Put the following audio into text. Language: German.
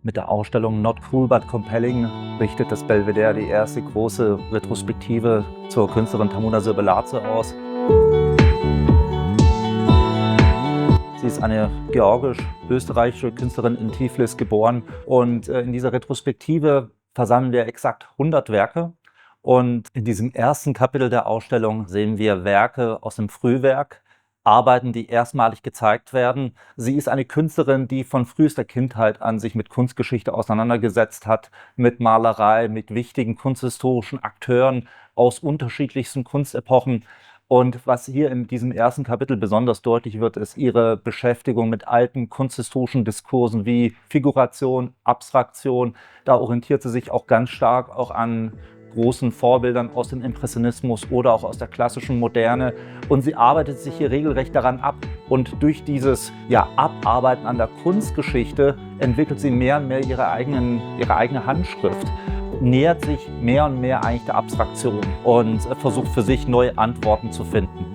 Mit der Ausstellung Not Cool But Compelling richtet das Belvedere die erste große Retrospektive zur Künstlerin Tamuna Sirbeladze aus. Sie ist eine georgisch-österreichische Künstlerin in Tiflis geboren und in dieser Retrospektive versammeln wir exakt 100 Werke. Und in diesem ersten Kapitel der Ausstellung sehen wir Werke aus dem Frühwerk, Arbeiten, die erstmalig gezeigt werden. Sie ist eine Künstlerin, die von frühester Kindheit an sich mit Kunstgeschichte auseinandergesetzt hat, mit Malerei, mit wichtigen kunsthistorischen Akteuren aus unterschiedlichsten Kunstepochen. Und was hier in diesem ersten Kapitel besonders deutlich wird, ist ihre Beschäftigung mit alten kunsthistorischen Diskursen wie Figuration, Abstraktion. Da orientiert sie sich auch ganz stark auch an großen Vorbildern aus dem Impressionismus oder auch aus der klassischen Moderne. Und sie arbeitet sich hier regelrecht daran ab. Und durch dieses Abarbeiten an der Kunstgeschichte entwickelt sie mehr und mehr ihre eigene Handschrift, nähert sich mehr und mehr eigentlich der Abstraktion und versucht für sich neue Antworten zu finden.